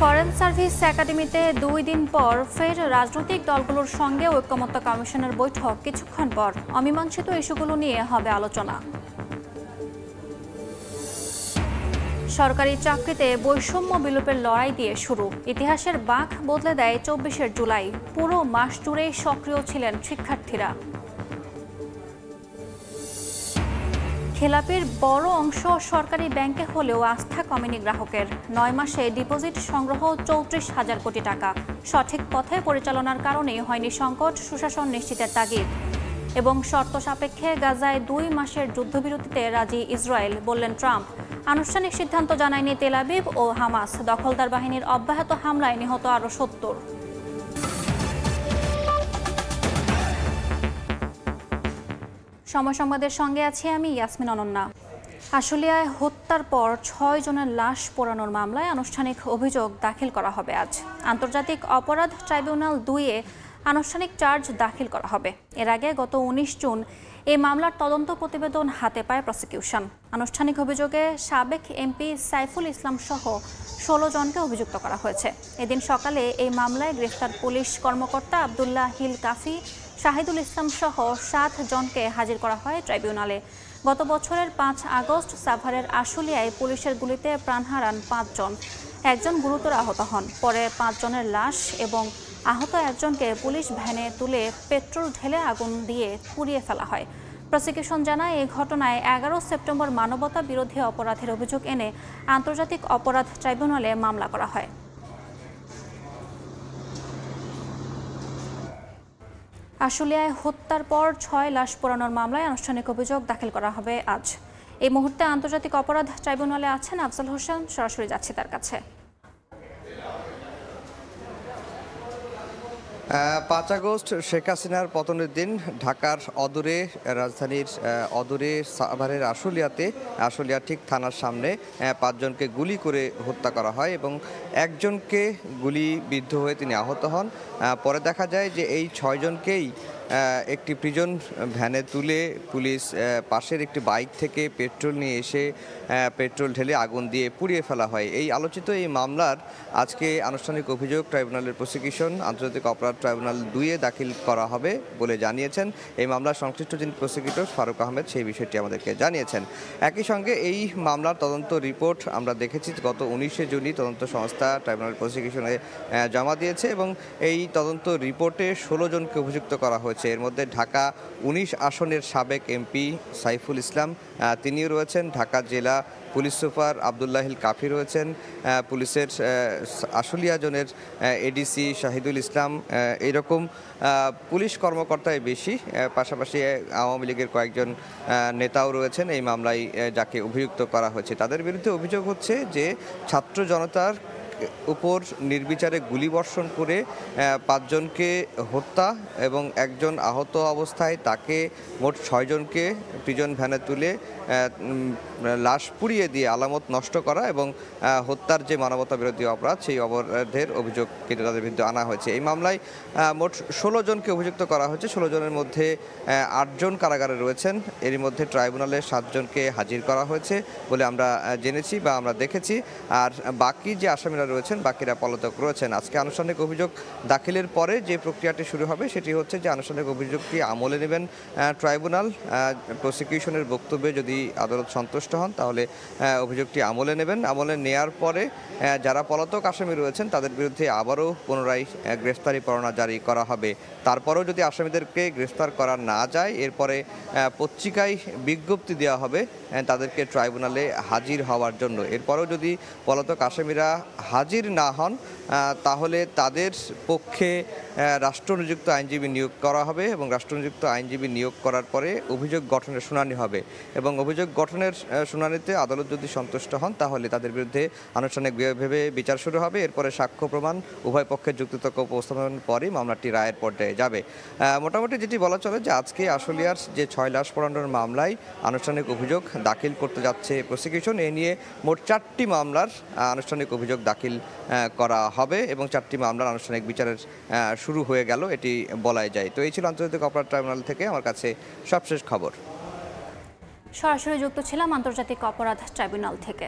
Foreign service একাডেমিতে 2 দিন পর ফের রাজনৈতিক দলগুলোর সঙ্গে ঐক্যমত্য কমিশনের বৈঠক। কিছুক্ষণ পর অমীমাংসিত ইস্যুগুলো নিয়ে হবে আলোচনা। সরকারি চাকরিতে বৈষম্য বিলোপের লড়াই দিয়ে শুরু। ইতিহাসের বাঁক বদলে দেয় 24শে জুলাই। পুরো মাস জুড়েই সক্রিয় ছিলেন শিক্ষার্থীরা। খেলাপির বড় অংশ সরকারি ব্যাংকে হলেও আস্থা কমেনি গ্রাহকের। 9 মাসে ডিপোজিট সংগ্রহ 34,000 কোটি টাকা। সঠিক পথে পরিচালনার কারণেই হয়নি সংকট, সুশাসন নিশ্চিতের তাগিদ। এবং শর্ত সাপেক্ষে গাজায় 2 মাসের যুদ্ধবিরতিতে রাজি ইসরায়েল, বললেন ট্রাম্প। আনুষ্ঠানিক সিদ্ধান্ত জানায়নি তেল আবিব ও হামাস। দখলদার বাহিনীর অব্যাহত হামলায় নিহত আরও 70। সময় সংবাদের সঙ্গে আছি আমি ইয়াসমিন অনন্যা। আশুলিয়ায় হত্যার পর 6 জনের লাশ পোড়ানোর মামলায় আনুষ্ঠানিক অভিযোগ দাখিল করা হবে আজ। আন্তর্জাতিক অপরাধ ট্রাইব্যুনাল 2-এ আনুষ্ঠানিক চার্জ দাখিল করা হবে। এর আগে গত 19 জুন এই মামলার তদন্ত প্রতিবেদন হাতে পায় প্রসিকিউশন। আনুষ্ঠানিক অভিযোগে সাবেক এমপি সাইফুল ইসলাম সহ 16 জনকে অভিযুক্ত করা হয়েছে। এদিন সকালে এই মামলায় গ্রেফতার পুলিশ কর্মকর্তা আবদুল্লাহ হিল কাফি, শাহিদুল ইসলাম সহ 7 জনকে হাজির করা হয় ট্রাইব্যুনালে। গত বছরের 5 আগস্ট সাভারের আশুলিয়ায় পুলিশের গুলিতে প্রাণ হারান 5 জন। একজন গুরুতর আহত হন। পরে 5 জনের লাশ এবং আহত একজনকে পুলিশ ভ্যানে তুলে পেট্রোল ঢেলে আগুন দিয়ে পুড়িয়ে ফেলা হয়। প্রসিকিউশন জানায় এই ঘটনায় 11 সেপ্টেম্বর মানবতা বিরোধী অপরাধের অভিযোগ এনে আন্তর্জাতিক অপরাধ ট্রাইব্যুনালে মামলা করা হয়। আশুলিয়ায় হত্যার পর 6 লাশ পোড়ানোর মামলায় আনুষ্ঠানিক অভিযোগ দাখিল করা হবে আজ। এই মুহূর্তে আন্তর্জাতিক অপরাধ ট্রাইব্যুনালে আছেন আফজাল হোসেন। সরাসরি যাচ্ছি তার কাছে। 5 আগস্ট শেখ হাসিনার পতনের দিন ঢাকার অদূরে, রাজধানীর অদূরে সাভারের আশুলিয়া ঠিক থানার সামনে 5 জনকে গুলি করে হত্যা করা হয় এবং একজনকে গুলিবিদ্ধ হয়ে তিনি আহত হন। পরে দেখা যায় যে এই 6 জনকেই একটি প্রিজন ভ্যানে তুলে পুলিশ পাশের একটি বাইক থেকে পেট্রোল নিয়ে এসে পেট্রোল ঢেলে আগুন দিয়ে পুড়িয়ে ফেলা হয়। এই আলোচিত এই মামলার আজকে আনুষ্ঠানিক অভিযোগ ট্রাইব্যুনালের প্রসিকিউশন আন্তর্জাতিক অপরাধ ট্রাইব্যুনাল 2-এ দাখিল করা হবে বলে জানিয়েছেন। এই মামলার সংশ্লিষ্ট যিনি প্রসিকিউটর ফারুক আহমেদ সেই বিষয়টি আমাদেরকে জানিয়েছেন। একই সঙ্গে এই মামলার তদন্ত রিপোর্ট আমরা দেখেছি গত 19শে জুনই তদন্ত সংস্থা ট্রাইব্যুনাল প্রসিকিউশনে জমা দিয়েছে এবং এই তদন্ত রিপোর্টে 16 জনকে অভিযুক্ত করা হয়েছে। এর মধ্যে ঢাকা 19 আসনের সাবেক এমপি সাইফুল ইসলাম তিনিও রয়েছেন, ঢাকা জেলা পুলিশ সুপার আবদুল্লাহ হিল কাফি রয়েছেন, পুলিশের আশুলিয়া জোনের এডিসি শাহিদুল ইসলাম, এরকম পুলিশ কর্মকর্তাই বেশি। পাশাপাশি আওয়ামী লীগের কয়েকজন নেতাও রয়েছেন এই মামলায় যাকে অভিযুক্ত করা হয়েছে। তাদের বিরুদ্ধে অভিযোগ হচ্ছে যে ছাত্র জনতার উপর নির্বিচারে গুলিবর্ষণ করে 5 জনকে হত্যা এবং একজন আহত অবস্থায় তাকে মোট 6 জনকে প্রিজন ভ্যানে তুলে লাশ পুড়িয়ে দিয়ে আলামত নষ্ট করা এবং হত্যার যে মানবতা বিরোধী অপরাধ সেই অপরাধের অভিযোগ কিন্তু তাদের বিরুদ্ধে আনা হয়েছে। এই মামলায় মোট 16 জনকে অভিযুক্ত করা হয়েছে। 16 জনের মধ্যে 8 জন কারাগারে রয়েছেন। এরই মধ্যে ট্রাইব্যুনালে 7 জনকে হাজির করা হয়েছে বলে আমরা জেনেছি বা আমরা দেখেছি। আর বাকি যে আসামিরা রয়েছেন বাকিরা পলাতক রয়েছেন। আজকে আনুষ্ঠানিক অভিযোগ দাখিলের পরে যে প্রক্রিয়াটি শুরু হবে সেটি হচ্ছে যে আনুষ্ঠানিক অভিযোগটি আমলে নেবেন ট্রাইব্যুনাল। প্রসিকিউশনের বক্তব্যে যদি আদালত সন্তুষ্ট হন তাহলে অভিযোগটি আমলে নেবেন। আমলে নেয়ার পরে যারা পলাতক আসামি রয়েছেন তাদের বিরুদ্ধে আবারও পুনরায় গ্রেফতারি পরোয়ানা জারি করা হবে। তারপরেও যদি আসামিদেরকে গ্রেফতার করা না যায় এরপরে পত্রিকায় বিজ্ঞপ্তি দেওয়া হবে তাদেরকে ট্রাইব্যুনালে হাজির হওয়ার জন্য। এরপরেও যদি পলাতক আসামিরা হাজির না হন তাহলে তাদের পক্ষে রাষ্ট্রনিযুক্ত আইনজীবী নিয়োগ করা হবে এবং রাষ্ট্রনিযুক্ত আইনজীবী নিয়োগ করার পরে অভিযোগ গঠনের শুনানি হবে এবং অভিযোগ গঠনের শুনানিতে আদালত যদি সন্তুষ্ট হন তাহলে তাদের বিরুদ্ধে আনুষ্ঠানিকভাবে বিচার শুরু হবে। এরপরে সাক্ষ্য প্রমাণ উভয় পক্ষের যুক্তিতর্ক উপস্থাপনের পরই মামলাটি রায়ের পর্যায়ে যাবে। মোটামুটি যেটি বলা চলে যে আজকে আশুলিয়ার যে 6 লাশ পোড়ানোর মামলায় আনুষ্ঠানিক অভিযোগ দাখিল করতে যাচ্ছে প্রসিকিউশন। এ নিয়ে মোট 4টি মামলার আনুষ্ঠানিক অভিযোগ দাখিল করা হবে এবং 4টি মামলার আনুষ্ঠানিক বিচারের শুরু হয়ে গেল এটি বলাই যায়। তো এই ছিল আন্তর্জাতিক অপরাধ ট্রাইব্যুনাল থেকে আমার কাছে সবশেষ খবর। সরাসরি যুক্ত ছিলাম আন্তর্জাতিক অপরাধ ট্রাইব্যুনাল থেকে।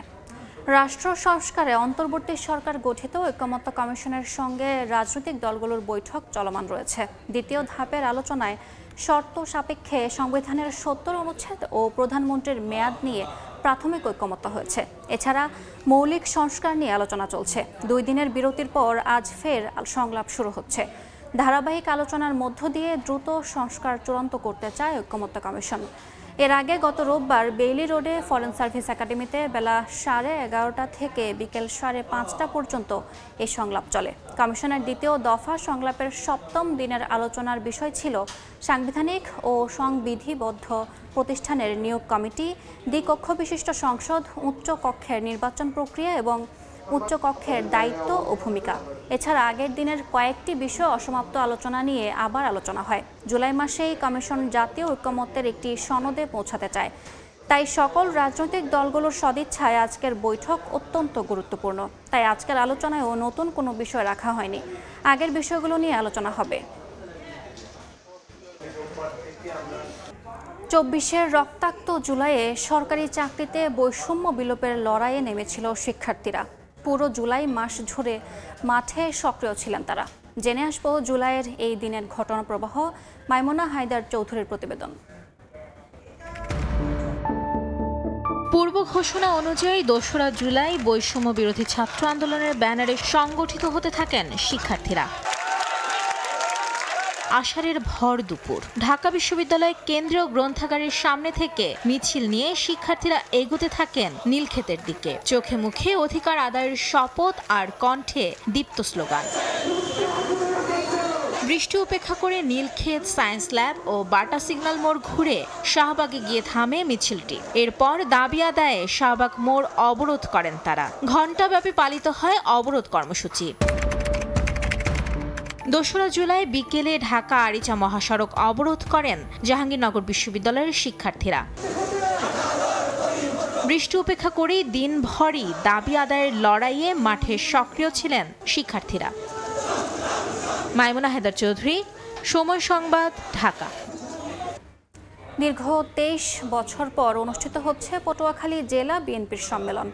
রাষ্ট্র সংস্কারে অন্তর্বর্তী সরকার গঠিত ঐকমত্য কমিশনের সঙ্গে রাজনৈতিক দলগুলোর বৈঠক চলমান রয়েছে। দ্বিতীয় ধাপের আলোচনায় শর্ত সাপেক্ষে সংবিধানের ৭০ অনুচ্ছেদ ও প্রধানমন্ত্রীর মেয়াদ নিয়ে প্রাথমিক ঐকমত্য হয়েছে। এছাড়া মৌলিক সংস্কার নিয়ে আলোচনা চলছে। ২ দিনের বিরতির পর আজ ফের সংলাপ শুরু হচ্ছে। ধারাবাহিক আলোচনার মধ্য দিয়ে দ্রুত সংস্কার চূড়ান্ত করতে চায় ঐকমত্য কমিশন। এর আগে গত রোববার বেইলি রোডে ফরেন সার্ভিস একাডেমিতে বেলা 11:30 থেকে বিকেল 5:30 পর্যন্ত এই সংলাপ চলে। কমিশনের দ্বিতীয় দফা সংলাপের ৭ম দিনের আলোচনার বিষয় ছিল সাংবিধানিক ও সংবিধিবদ্ধ প্রতিষ্ঠানের নিয়োগ কমিটি, দ্বিকক্ষ বিশিষ্ট সংসদ, উচ্চ কক্ষের নির্বাচন প্রক্রিয়া এবং উচ্চ কক্ষের দায়িত্ব ও ভূমিকা। এছাড়া আগের দিনের কয়েকটি বিষয় অসমাপ্ত আলোচনা নিয়ে আবার আলোচনা হয়। জুলাই মাসেই কমিশন জাতীয় ঐকমত্যের একটি সনদে পৌঁছাতে চায়। তাই সকল রাজনৈতিক দলগুলোর সদিচ্ছায় আজকের বৈঠক অত্যন্ত গুরুত্বপূর্ণ। তাই আজকের আলোচনায়ও নতুন কোনো বিষয় রাখা হয়নি। আগের বিষয়গুলো নিয়ে আলোচনা হবে। ২৪-এর রক্তাক্ত জুলাইয়ে সরকারি চাকরিতে বৈষম্য বিলোপের লড়াইয়ে নেমেছিল শিক্ষার্থীরা। পুরো জুলাই মাস জুড়ে মাঠে সক্রিয় ছিলেন তারা। জেনে আসবো জুলাইয়ের এই দিনের ঘটনা প্রবাহ। মাইমুনা হায়দার চৌধুরীর প্রতিবেদন। পূর্ব ঘোষণা অনুযায়ী ২রা জুলাই বৈষম্য বিরোধী ছাত্র আন্দোলনের ব্যানারে সংগঠিত হতে থাকেন শিক্ষার্থীরা। আষাঢ়ের ভর দুপুর ঢাকা বিশ্ববিদ্যালয় কেন্দ্রীয় গ্রন্থাগারের সামনে থেকে মিছিল নিয়ে শিক্ষার্থীরা এগোতে থাকেন নীলক্ষেতের দিকে। চোখে মুখে অধিকার আদায়ের শপথ আর কণ্ঠে দীপ্ত স্লোগান। বৃষ্টি উপেক্ষা করে নীলক্ষেত, সায়েন্স ল্যাব ও বাটা সিগন্যাল মোড় ঘুরে শাহবাগে গিয়ে থামে মিছিলটি। এরপর দাবি আদায়ে শাহবাগ মোড় অবরোধ করেন তারা। ঘণ্টাব্যাপী পালিত হয় অবরোধ কর্মসূচি। ২রা জুলাই বিকেলে ঢাকা আরিচা মহাসড়ক অবরোধ করেন জাহাঙ্গীরনগর বিশ্ববিদ্যালয়ের শিক্ষার্থীরা। বৃষ্টি উপেক্ষা করেই দিনভরই দাবি আদায়ের লড়াইয়ে মাঠে সক্রিয় ছিলেন শিক্ষার্থীরা। মাইমুনা হায়দার চৌধুরী, সময় সংবাদ, ঢাকা। দীর্ঘ ২৩ বছর পর অনুষ্ঠিত হচ্ছে পটুয়াখালী জেলা বিএনপির সম্মেলন।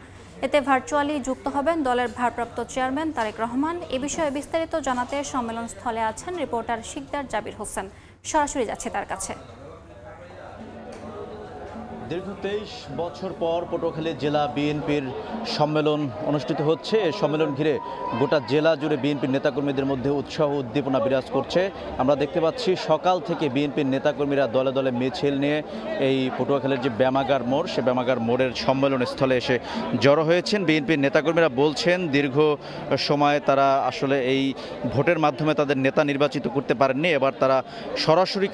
এতে ভার্চুয়ালি যুক্ত হবেন দলের ভারপ্রাপ্ত চেয়ারম্যান তারেক রহমান। এ বিষয়ে বিস্তারিত জানাতে সম্মেলন স্থলে আছেন রিপোর্টার শিকদার জাবির হোসেন। সরাসরি যাচ্ছে তার কাছে। দীর্ঘ ২৩ বছর পর পটুয়াখালী জেলা বিএনপির সম্মেলন অনুষ্ঠিত হচ্ছে। এই সম্মেলন ঘিরে গোটা জেলা জুড়ে বিএনপির নেতাকর্মীদের মধ্যে উৎসাহ উদ্দীপনা বিরাজ করছে। আমরা দেখতে পাচ্ছি সকাল থেকে বিএনপির নেতাকর্মীরা দলে দলে মিছিল নিয়ে এই পটুয়াখালীর যে ব্যায়ামাগার মোড়, সে ব্যায়ামাগার মোড়ের সম্মেলন স্থলে এসে জড়ো হয়েছেন। বিএনপির নেতাকর্মীরা বলছেন দীর্ঘ সময় তারা আসলে এই ভোটের মাধ্যমে তাদের নেতা নির্বাচিত করতে পারেননি। এবার তারা সরাসরি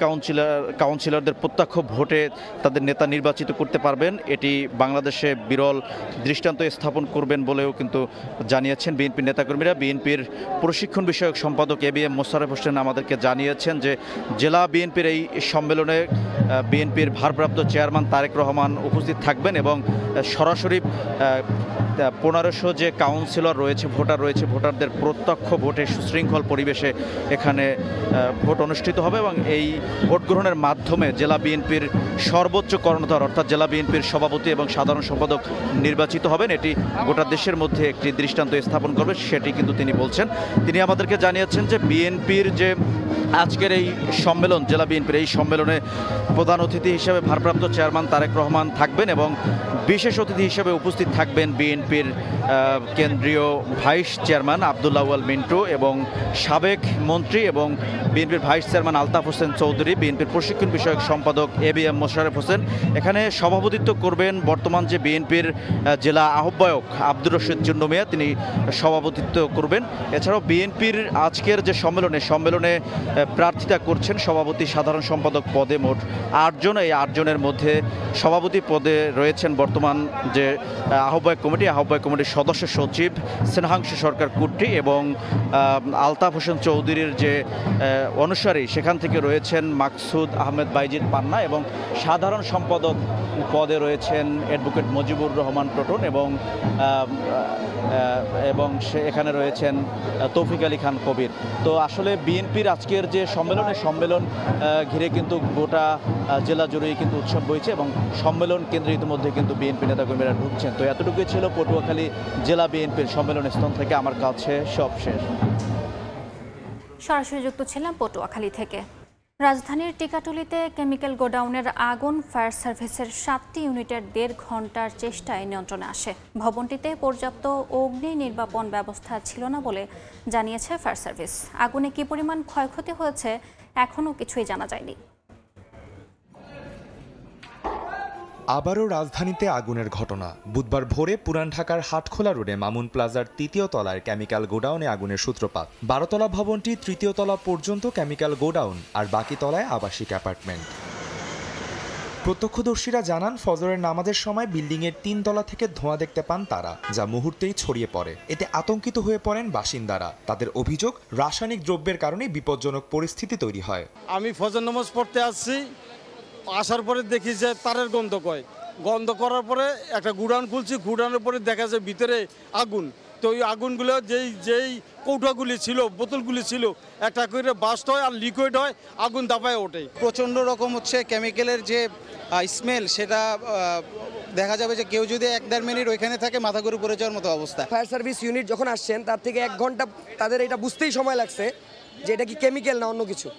কাউন্সিলরদের প্রত্যক্ষ ভোটে তাদের নেতা নির্বাচিত করতে পারবেন। এটি বাংলাদেশে বিরল দৃষ্টান্ত স্থাপন করবেন বলেও কিন্তু জানিয়েছেন বিএনপির নেতাকর্মীরা। বিএনপির প্রশিক্ষণ বিষয়ক সম্পাদক এবিএম মোশাররফ হোসেন আমাদেরকে জানিয়েছেন যে জেলা বিএনপির এই সম্মেলনে বিএনপির ভারপ্রাপ্ত চেয়ারম্যান তারেক রহমান উপস্থিত থাকবেন এবং সরাসরি ১৫০০ যে কাউন্সিলর রয়েছে, ভোটার রয়েছে, ভোটারদের প্রত্যক্ষ ভোটে সুশৃঙ্খল পরিবেশে এখানে ভোট অনুষ্ঠিত হবে এবং এই ভোট গ্রহণের মাধ্যমে জেলা বিএনপির সর্বোচ্চ কর্ণধার অর্থাৎ জেলা বিএনপির সভাপতি এবং সাধারণ সম্পাদক নির্বাচিত হবেন। এটি গোটা দেশের মধ্যে একটি দৃষ্টান্ত স্থাপন করবে, সেটি কিন্তু তিনি বলছেন। তিনি আমাদেরকে জানিয়েছেন যে বিএনপির যে আজকের এই সম্মেলন, জেলা বিএনপির এই সম্মেলনে প্রধান অতিথি হিসেবে ভারপ্রাপ্ত চেয়ারম্যান তারেক রহমান থাকবেন এবং বিশেষ অতিথি হিসেবে উপস্থিত থাকবেন বিএনপির কেন্দ্রীয় ভাইস চেয়ারম্যান আব্দুল্লাহ আউয়াল মিন্টু এবং সাবেক মন্ত্রী এবং বিএনপির ভাইস চেয়ারম্যান আলতাফ হোসেন চৌধুরী, বিএনপির প্রশিক্ষণ বিষয়ক সম্পাদক এবিএম মোশাররফ হোসেন। এখানে সভাপতিত্ব করবেন বর্তমান যে বিএনপির জেলা আহ্বায়ক আব্দুর রশিদ চুন্নু মিয়া, তিনি সভাপতিত্ব করবেন। এছাড়াও বিএনপির আজকের যে সম্মেলনে প্রার্থিতা করছেন সভাপতি, সাধারণ সম্পাদক পদে মোট ৮ জন। এই ৮ জনের মধ্যে সভাপতি পদে রয়েছেন বর্তমান যে আহ্বায়ক কমিটির সদস্য সচিব স্নেহাংশু সরকার কুট্টি এবং আলতাফ হোসেন চৌধুরীর যে অনুসারী সেখান থেকে রয়েছেন মাকসুদ আহমেদ বাইজিদ পান্না এবং সাধারণ সম্পাদক পদে রয়েছেন অ্যাডভোকেট মুজিবুর রহমান টোটন এবং এখানে রয়েছেন তৌফিক আলী খান কবির। তো আসলে বিএনপির আজকের যে সম্মেলন ঘিরে কিন্তু গোটা জেলা জুড়েই কিন্তু উৎসব হয়েছে এবং সম্মেলন কেন্দ্রে ইতিমধ্যে কিন্তু বিএনপি নেতাকর্মীরা ঢুকছেন। তো এতটুকুই ছিল পটুয়াখালী জেলা বিএনপির সম্মেলন স্থল থেকে আমার কাছে সব শেষ। সরাসরি যুক্ত ছিলাম পটুয়াখালী থেকে। রাজধানীর টিকাটুলিতে কেমিক্যাল গোডাউনের আগুন ফায়ার সার্ভিসের 7টি ইউনিটের 1.5 ঘন্টার চেষ্টায় নিয়ন্ত্রণে আসে। ভবনটিতে পর্যাপ্ত অগ্নি নির্বাপন ব্যবস্থা ছিল না বলে জানিয়েছে ফায়ার সার্ভিস। আগুনে কী পরিমাণ ক্ষয়ক্ষতি হয়েছে এখনও কিছুই জানা যায়নি। আবারও রাজধানীতে আগুনের ঘটনা। বুধবার ভোরে পুরান ঢাকার হাটখোলা রোডে মামুন প্লাজার 3য় তলায় কেমিক্যাল গোডাউনে আগুনের সূত্রপাত। 12 তলা ভবনটি 3য় তলা পর্যন্ত কেমিক্যাল গোডাউন আর বাকি তলায় আবাসিক অ্যাপার্টমেন্ট। প্রত্যক্ষদর্শীরা জানান ফজরের নামাজের সময় বিল্ডিংয়ের 3 তলা থেকে ধোঁয়া দেখতে পান তারা, যা মুহূর্তেই ছড়িয়ে পড়ে। এতে আতঙ্কিত হয়ে পড়েন বাসিন্দারা। তাদের অভিযোগ, রাসায়নিক দ্রব্যের কারণে বিপজ্জনক পরিস্থিতি তৈরি হয়। আমি ফজর নামাজ পড়তে আসছি, আসার পরে দেখি যে তারের গন্ধ করার পরে একটা গুডাউন খুলছি, গুডাউনের পরে দেখা যায় ভিতরে আগুন। তো ওই আগুনগুলো যেই কৌটাগুলি ছিল, বোতলগুলি ছিল, একটা করে বাস্ট হয় আর লিকুইড হয়, আগুন দাপায় ওঠে। প্রচণ্ড রকম কেমিক্যালের যে স্মেল, সেটা দেখা যাবে যে কেউ যদি 1-1.5 মিনিট ওইখানে থাকে মাথা ঘুরে পড়ে যাওয়ার মতো অবস্থা। ফায়ার সার্ভিস ইউনিট যখন আসছেন তার থেকে 1 ঘন্টা তাদের এটা বুঝতেই সময় লাগছে যে এটা কি কেমিক্যাল না অন্য কিছু।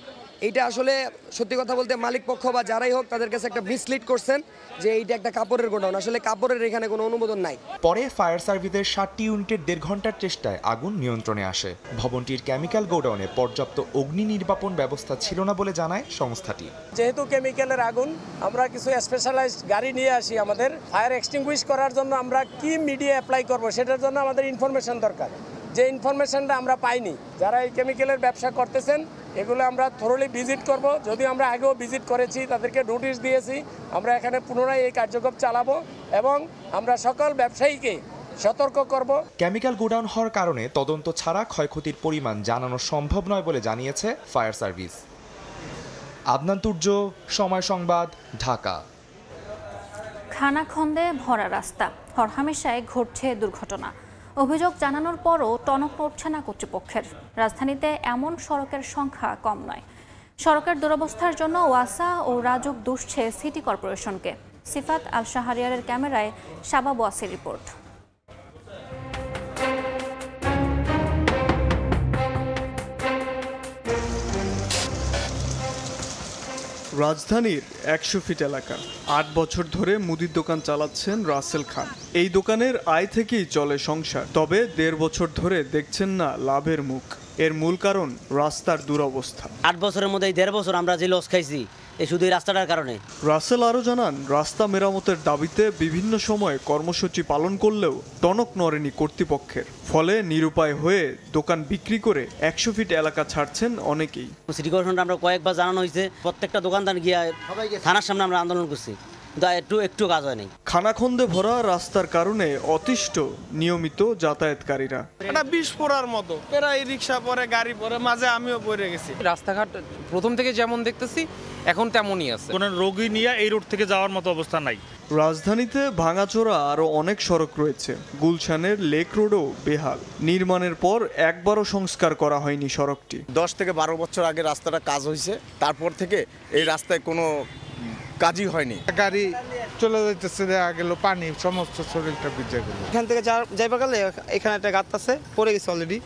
এইটা আসলে সত্যি কথা বলতে মালিক পক্ষ বা যারাই হোক তাদের কাছে একটা মিসলিড করছেন যে এইটা একটা কাপড়ের গোডাউন। আসলে কাপড়ের এখানে কোনো অনুমোদন নাই। পরে ফায়ার সার্ভিসের 7টি ইউনিটের 1.5 ঘন্টার চেষ্টায় আগুন নিয়ন্ত্রণে আসে। ভবনটির কেমিক্যাল গোডাউনে পর্যাপ্ত অগ্নি নির্বাপন ব্যবস্থা ছিল না বলে জানায় সংস্থাটি। যেহেতু কেমিক্যালের আগুন, আমরা কিছু স্পেশালাইজড গাড়ি নিয়ে আসি। আমাদের ফায়ার এক্সটিংগুইশ করার জন্য আমরা কি মিডিয়া অ্যাপ্লাই করব, সেটার জন্য আমাদের ইনফরমেশন দরকার। যে ইনফরমেশনটা আমরা পাইনি। যারা এই কেমিক্যালের ব্যবসা করতেছেন এগুলো আমরা থরলি ভিজিট করব। যদিও আমরা আগেও ভিজিট করেছি, তাদেরকে নোটিশ দিয়েছি। আমরা এখানে পুনরায় এই কার্যক্রম চালাবো এবং আমরা সকল ব্যবসায়ীকে সতর্ক করব। কেমিক্যাল গোডাউন হওয়ার কারণে তদন্ত ছাড়া ক্ষয়ক্ষতির পরিমাণ জানানো সম্ভব নয় বলে জানিয়েছে ফায়ার সার্ভিস। আদনান তুর্য, সময় সংবাদ, ঢাকা। খানাখন্দে ভরা রাস্তা, হরহামেশায় ঘটছে দুর্ঘটনা। অভিযোগ জানানোর পরও টনক নড়ছে না কর্তৃপক্ষের। রাজধানীতে এমন সড়কের সংখ্যা কম নয়। সড়কের দুরবস্থার জন্য ওয়াসা ও রাজুক দুষছে সিটি কর্পোরেশনকে। সিফাত আল শাহরিয়ারের ক্যামেরায় শাবাব ওয়াসির রিপোর্ট। রাজধানীর 100 ফিট এলাকা 8 বছর ধরে মুদির দোকান চালাচ্ছেন রাসেল খান। এই দোকানের আয় থেকেই চলে সংসার। তবে 1.5 বছর ধরে দেখছেন না লাভের মুখ। এর মূল কারণ রাস্তার দুরবস্থা। 8 বছরের মধ্যে 1.5 বছর আমরা যে লস খাইছি এই শুধু এই রাস্তাটার কারণে। রাসেল আরও জানান, রাস্তা মেরামতের দাবিতে বিভিন্ন সময় কর্মসূচি পালন করলেও টনক নড়েনি কর্তৃপক্ষের। ফলে নিরুপায় হয়ে দোকান বিক্রি করে 100 ফিট এলাকা ছাড়ছেন অনেকেই। সিটি কর্পোরেশনটা আমরা কয়েকবার জানানো হয়েছে, প্রত্যেকটা দোকানদার গিয়ে থানার সামনে আমরা আন্দোলন করছি, একটু কাজ হয়নি। খানাখন্দে ভরা রাস্তার কারণে অতিষ্ঠ নিয়মিত যাতায়াতকারীরা। এটা 20 পড়ার মতো, প্রায় রিক্সা পরে, গাড়ি পরে, মাঝে আমিও পড়ে গেছি। রাস্তাঘাট প্রথম থেকে যেমন দেখতেছি এখন তেমনই আছে। কোনো রোগী নিয়ে এই রোড থেকে যাওয়ার মতো অবস্থা নাই। রাজধানীতে ভাঙাচোরা আরও অনেক সড়ক রয়েছে। গুলশানের লেক রোডও বেহাল। নির্মাণের পর একবারও সংস্কার করা হয়নি সড়কটি। 10 থেকে 12 বছর আগে রাস্তাটা কাজ হয়েছে, তারপর থেকে এই রাস্তায় কোনো কাজই হয়নি। গাড়ি চলে যাইতেছে, দেখা গেল পানি সমস্ত শরীরটা ভিজে গেল। এখান থেকে যাইবা গেলে এখানে একটা গাত আছে, পড়ে গেছে অলরেডি।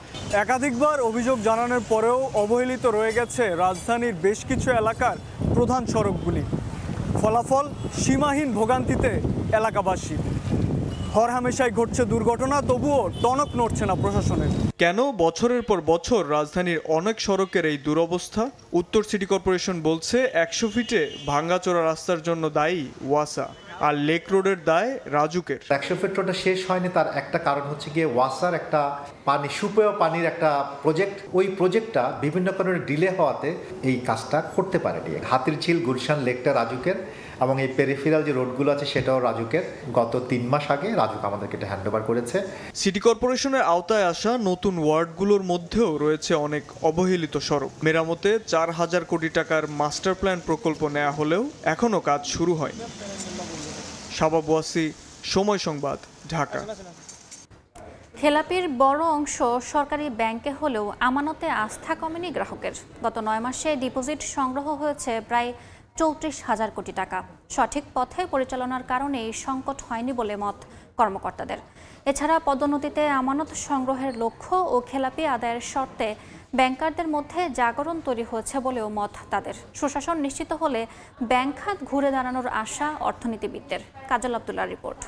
একাধিকবার অভিযোগ জানানোর পরেও অবহেলিত রয়ে গেছে রাজধানীর বেশ কিছু এলাকার প্রধান সড়কগুলি। ফলাফল, সীমাহীন ভোগান্তিতে এলাকাবাসী। হরহামেশাই ঘটছে দুর্ঘটনা, তবুও টনক নড়ছে না প্রশাসনের। কেন বছরের পর বছর রাজধানীর অনেক সড়কের এই দুরবস্থা? উত্তর সিটি কর্পোরেশন বলছে 100 ফিটে ভাঙ্গাচোরা রাস্তার জন্য দায়ী ওয়াসা, আর লেক রোডের দায় রাজুকের। 100 ফিট রোডটা শেষ হয়নি, তার একটা কারণ হচ্ছে গিয়ে ওয়াসার একটা সুপেয় পানির একটা প্রজেক্ট। ওই প্রজেক্টটা বিভিন্ন কারণে ডিলে হওয়াতে এই কাজটা করতে পারেনি। হাতিরঝিল গুলশান লেকটা রাজুকের, এবং এই পেরিফেরাল যে রোডগুলো আছে সেটাও রাজুকের। গত 3 মাস আগে রাজুক আমাদেরকে এটা হ্যান্ডওভার করেছে। সিটি কর্পোরেশনের আওতায় আসা নতুন ওয়ার্ডগুলোর মধ্যেও রয়েছে অনেক অবহেলিত সড়ক। মেরামতে 4,000 কোটি টাকার মাস্টার প্ল্যান প্রকল্প নেওয়া হলেও এখনও কাজ শুরু হয়নি। শাবাব ওয়াসি, সময় সংবাদ, ঢাকা। খেলাপির বড় অংশ সরকারি ব্যাংকে হলেও আমানতে আস্থা কমেনি গ্রাহকের। গত 9 মাসে ডিপোজিট সংগ্রহ হয়েছে প্রায় 34,000 কোটি টাকা। সঠিক পথে পরিচালনার কারণে এই সংকট হয়নি বলে মত কর্মকর্তাদের। এছাড়া পদোন্নতিতে আমানত সংগ্রহের লক্ষ্য ও খেলাপি আদায়ের শর্তে ব্যাংকারদের মধ্যে জাগরণ তৈরি হয়েছে বলেও মত তাদের। সুশাসন নিশ্চিত হলে ব্যাংক খাত ঘুরে দাঁড়ানোর আশা অর্থনীতিবিদদের। কাজল আব্দুল্লাহর রিপোর্ট।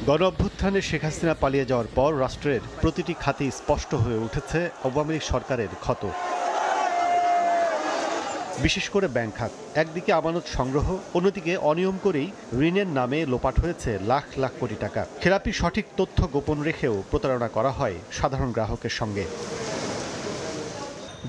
গণঅভ্যুত্থানে শেখ হাসিনা পালিয়ে যাওয়ার পর রাষ্ট্রের প্রতিটি খাতেই স্পষ্ট হয়ে উঠেছে আওয়ামী লীগ সরকারের ক্ষত। বিশেষ করে ব্যাংক খাত। একদিকে আমানত সংগ্রহ, অন্যদিকে অনিয়ম করেই ঋণের নামে লোপাট হয়েছে লাখ লাখ কোটি টাকা। খেলাপি সঠিক তথ্য গোপন রেখেও প্রতারণা করা হয় সাধারণ গ্রাহকের সঙ্গে।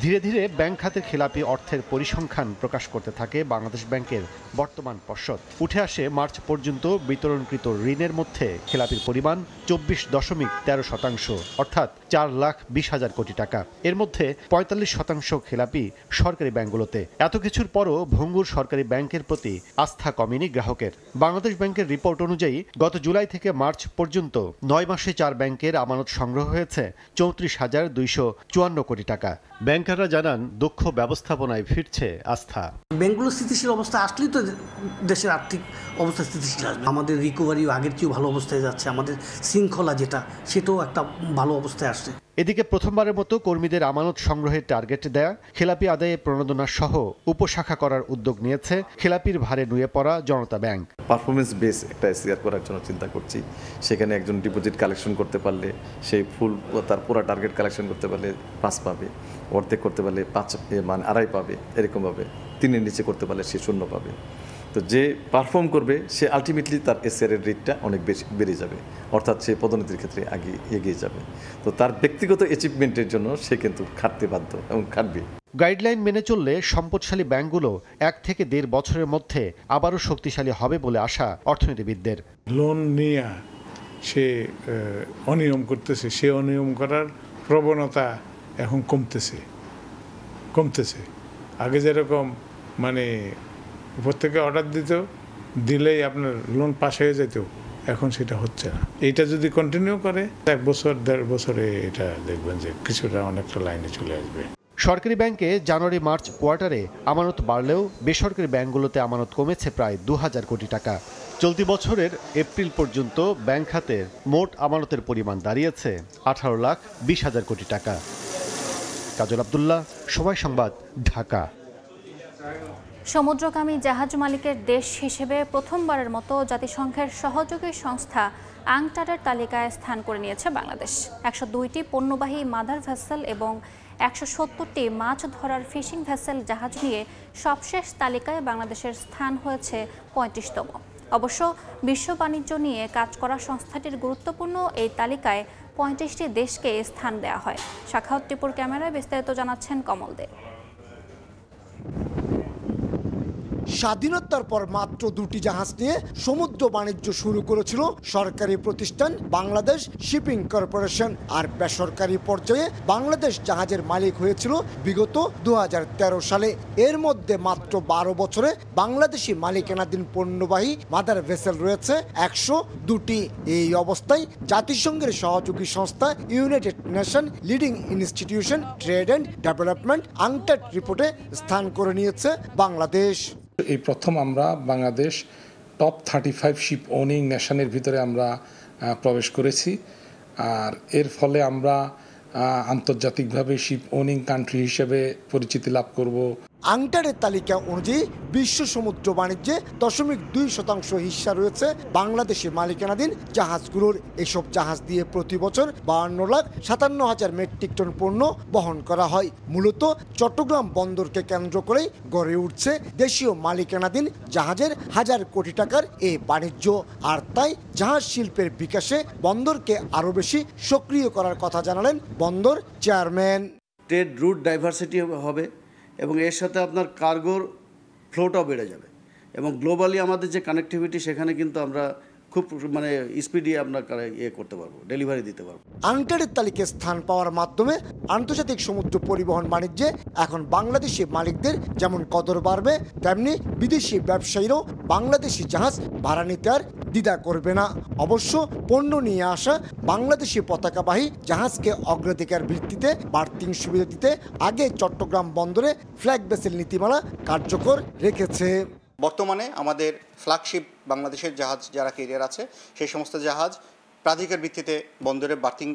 ধীরে ধীরে ব্যাংক খাতের খেলাপি অর্থের পরিসংখ্যান প্রকাশ করতে থাকে বাংলাদেশ ব্যাংকের বর্তমান পর্ষদ। উঠে আসে মার্চ পর্যন্ত বিতরণকৃত ঋণের মধ্যে খেলাপির পরিমাণ 24.13%, অর্থাৎ 4,20,000 কোটি টাকা। এর মধ্যে 45% খেলাপি সরকারি ব্যাংকগুলোতে। এত কিছুর পরও ভঙ্গুর সরকারি ব্যাংকের প্রতি আস্থা কমেনি গ্রাহকের। বাংলাদেশ ব্যাংকের রিপোর্ট অনুযায়ী গত জুলাই থেকে মার্চ পর্যন্ত 9 মাসে 4 ব্যাংকের আমানত সংগ্রহ হয়েছে 34,254 কোটি টাকা। ব্যাংকাররা জানান দক্ষ ব্যবস্থাপনায় ফিরছে আস্থা। ব্যাংকগুলো স্থিতিশীল অবস্থা আসলেই তো দেশের আর্থিক অবস্থা স্থিতিশীল আসবে। আমাদের রিকভারিও আগের চেয়েও ভালো অবস্থায় যাচ্ছে, আমাদের শৃঙ্খলা যেটা সেটাও একটা ভালো অবস্থায় আসছে। এদিকে প্রথমবারের মতো কর্মীদের আমানত সংগ্রহের টার্গেট দেয়া, খেলাপি আদায়ে প্রণোদনা সহ উপশাখা করার উদ্যোগ নিয়েছে খেলাপির ভারে নুয়ে পড়া জনতা ব্যাংক। পারফরমেন্স বেস একটা এসিআর করার জন্য চিন্তা করছি। সেখানে একজন ডিপোজিট কালেকশন করতে পারলে সেই ফুল তার পুরো টার্গেট কালেকশন করতে পারলে 5 পাবে, অর্ধেক করতে পারলে 5 মানে 2.5 পাবে, এরকমভাবে 3-এর নিচে করতে পারলে সে 0 পাবে। তো যে পারফর্ম করবে সে আলটিমেটলি তার এসআর এর রেটটা অনেক বেশি বেড়ে যাবে, অর্থাৎ সে পদোন্নতির ক্ষেত্রে আগে এগিয়ে যাবে। তো তার ব্যক্তিগত অ্যাচিভমেন্টের জন্য সে কিন্তু খাটতে বাধ্য এবং খাটবে। গাইডলাইন মেনে চললে সম্পদশালী ব্যাংকগুলো 1 থেকে 1.5 বছরের মধ্যে আবারও শক্তিশালী হবে বলে আশা অর্থনীতিবিদদের। লোন নিয়ে সে অনিয়ম করতেছে, সে অনিয়ম করার প্রবণতা এখন কমতেছে। আগে যেরকম মানে উপর থেকে অর্ডার দিলেই আপনার লোন পাস হয়ে যেত, এখন সেটা হচ্ছে না। এইটা যদি কন্টিনিউ করে 1 বছর 1.5 বছরে এটা দেখবেন যে কিছুটা অনেকটা লাইনে চলে আসবে। সরকারি ব্যাংকে জানুয়ারি মার্চ কোয়ার্টারে আমানত বাড়লেও বেসরকারি ব্যাংকগুলোতে আমানত কমেছে প্রায় 2,000 কোটি টাকা। চলতি বছরের এপ্রিল পর্যন্ত ব্যাংক খাতের মোট আমানতের পরিমাণ দাঁড়িয়েছে 18,20,000 কোটি টাকা। কাজল আব্দুল্লাহ, সময় সংবাদ, ঢাকা। সমুদ্রগামী জাহাজ মালিকের দেশ হিসেবে প্রথমবারের মতো জাতিসংঘের সহযোগী সংস্থা আংটারের তালিকায় স্থান করে নিয়েছে বাংলাদেশ। 102টি পণ্যবাহী মাদার ভেসেল এবং 170টি মাছ ধরার ফিশিং ভেসেল জাহাজ নিয়ে সবশেষ তালিকায় বাংলাদেশের স্থান হয়েছে 35তম। অবশ্য বিশ্ব বাণিজ্য নিয়ে কাজ করা সংস্থাটির গুরুত্বপূর্ণ এই তালিকায় 35টি দেশকে স্থান দেওয়া হয়। শাখাউত টিপুর ক্যামেরায় বিস্তারিত জানাচ্ছেন কমল দে। স্বাধীনতার পর মাত্র 2টি জাহাজ নিয়ে সমুদ্র বাণিজ্য শুরু করেছিল সরকারি প্রতিষ্ঠান বাংলাদেশ শিপিং কর্পোরেশন, আর বেসরকারি পর্যায়ে বাংলাদেশ জাহাজের মালিক হয়েছিল বিগত 2013 সালে। এর মধ্যে মাত্র 12 বছরে বাংলাদেশি মালিকানাধীন পণ্যবাহী মাদার ভেসেল রয়েছে 102টি। এই অবস্থায় জাতিসংঘের সহযোগী সংস্থা united nation leading institution trade and development UNCTAD রিপোর্টে স্থান করে নিয়েছে বাংলাদেশ। এই প্রথম আমরা বাংলাদেশ টপ 35 শিপ ওনিং নেশনের ভিতরে আমরা প্রবেশ করেছি, আর এর ফলে আমরা আন্তর্জাতিকভাবে শিপ ওনিং কান্ট্রি হিসেবে পরিচিতি লাভ করব। আংটারের তালিকা অনুযায়ী বিশ্ব সমুদ্র বাণিজ্যে 0.2% হিস্সা রয়েছে বাংলাদেশের মালিকানাধীন জাহাজগুলোর। এসব জাহাজ দিয়ে প্রতি বছর 52,57,000 মেট্রিক টন পণ্য বহন করা হয়। মূলত চট্টগ্রাম বন্দরকে কেন্দ্র করেই গড়ে উঠছে দেশীয় মালিকানাধীন জাহাজের হাজার কোটি টাকার এই বাণিজ্য। আর তাই জাহাজ শিল্পের বিকাশে বন্দরকে আরও বেশি সক্রিয় করার কথা জানালেন বন্দর চেয়ারম্যান। ট্রেড রুট ডাইভার্সিটি হবে এবং এর সাথে আপনার কার্গোর ফ্লোটাও বেড়ে যাবে এবং গ্লোবালি আমাদের যে কানেক্টিভিটি সেখানে কিন্তু আমরা খুব মানে স্পিডি আপনার করতে পারবো, ডেলিভারি দিতে পারবো। আনট্রেডের তালিকায় স্থান পাওয়ার মাধ্যমে আন্তর্জাতিক সমুদ্র পরিবহন বাণিজ্যে এখন বাংলাদেশি মালিকদের যেমন কদর বাড়বে, তেমনি বিদেশি ব্যবসায়ীরাও বাংলাদেশি জাহাজ ভাড়া নিতে আর দ্বিধা করবে না। অবশ্য পণ্য নিয়ে আসা বাংলাদেশি পতাকাবাহী জাহাজকে অগ্রাধিকার ভিত্তিতে বার্থিং সুবিধা দিতে আগে চট্টগ্রাম বন্দরে ফ্ল্যাগ ভেসেল নীতিমালা কার্যকর রেখেছে। বর্তমানে আমাদের ফ্ল্যাগশিপ বাংলাদেশের জাহাজ যারা ক্যারিয়ার আছে সেই সমস্ত জাহাজ প্রাধিকার ভিত্তিতে বন্দরে বার্থিং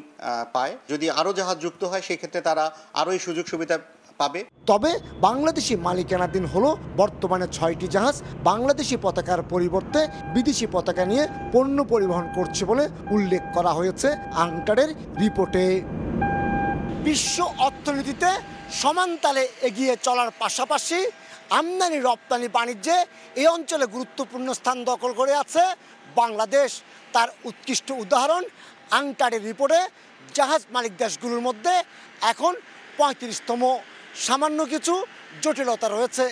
পায়। যদি আরও জাহাজ যুক্ত হয় সেই ক্ষেত্রে তারা আরও এই সুযোগ সুবিধা পাবে। তবে বাংলাদেশি মালিকানাধীন হলো বর্তমানে 6টি জাহাজ বাংলাদেশি পতাকার পরিবর্তে বিদেশি পতাকা নিয়ে পণ্য পরিবহন করছে বলে উল্লেখ করা হয়েছে আংটারের রিপোর্টে। বিশ্ব অর্থনীতিতে সমানতালে এগিয়ে চলার পাশাপাশি আমদানি রপ্তানি বাণিজ্যে এই অঞ্চলে গুরুত্বপূর্ণ স্থান দখল করে আছে বাংলাদেশ। তার উৎকৃষ্ট উদাহরণ আংটারের রিপোর্টে জাহাজ মালিক দেশগুলোর মধ্যে এখন 35তম। সামান্য কিছু জটিলতা রয়েছে,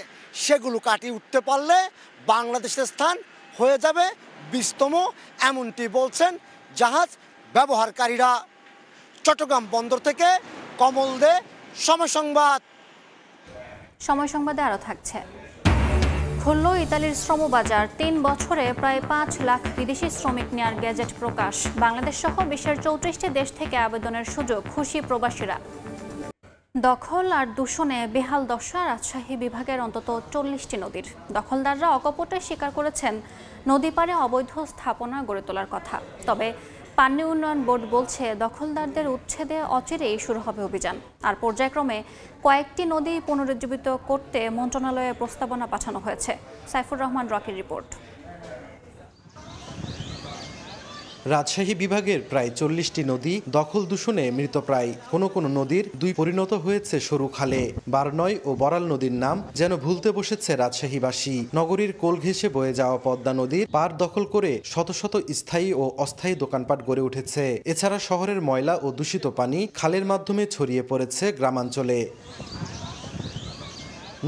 সেগুলো কাটিয়ে উঠতে পারলে বাংলাদেশের স্থান হয়ে যাবে 20তম, এমনটি বলছেন জাহাজ ব্যবহারকারীরা। চট্টগ্রাম বন্দর থেকে কমল দে, সময় সংবাদ। সময় সংবাদে আরও থাকছে। খুলল ইতালির শ্রমবাজার, 3 বছরে প্রায় 5 লাখ বিদেশি শ্রমিক নেয়ার গ্যাজেট প্রকাশ। বাংলাদেশ সহ বিশ্বের 34টি দেশ থেকে আবেদনের সুযোগ, খুশি প্রবাসীরা। দখল আর দূষণে বেহাল দশা রাজশাহী বিভাগের অন্তত 40টি নদীর। দখলদাররা অকপটে স্বীকার করেছেন নদী পাড়ে অবৈধ স্থাপনা গড়ে তোলার কথা। তবে পানি উন্নয়ন বোর্ড বলছে দখলদারদের উচ্ছেদে অচিরেই শুরু হবে অভিযান। আর পর্যায়ক্রমে কয়েকটি নদী পুনরুজ্জীবিত করতে মন্ত্রণালয়ে প্রস্তাবনা পাঠানো হয়েছে। সাইফুর রহমান রকির রিপোর্ট। রাজশাহী বিভাগের প্রায় 40টি নদী দখল দূষণে মৃতপ্রায়। কোনো কোনো নদীর 2 পরিণত হয়েছে সরু খালে। বারনয় ও বড়াল নদীর নাম যেন ভুলতে বসেছে রাজশাহীবাসী। নগরীর কোল ঘেঁষে বয়ে যাওয়া পদ্মা নদীর পার দখল করে শত শত স্থায়ী ও অস্থায়ী দোকানপাট গড়ে উঠেছে। এছাড়া শহরের ময়লা ও দূষিত পানি খালের মাধ্যমে ছড়িয়ে পড়েছে গ্রামাঞ্চলে।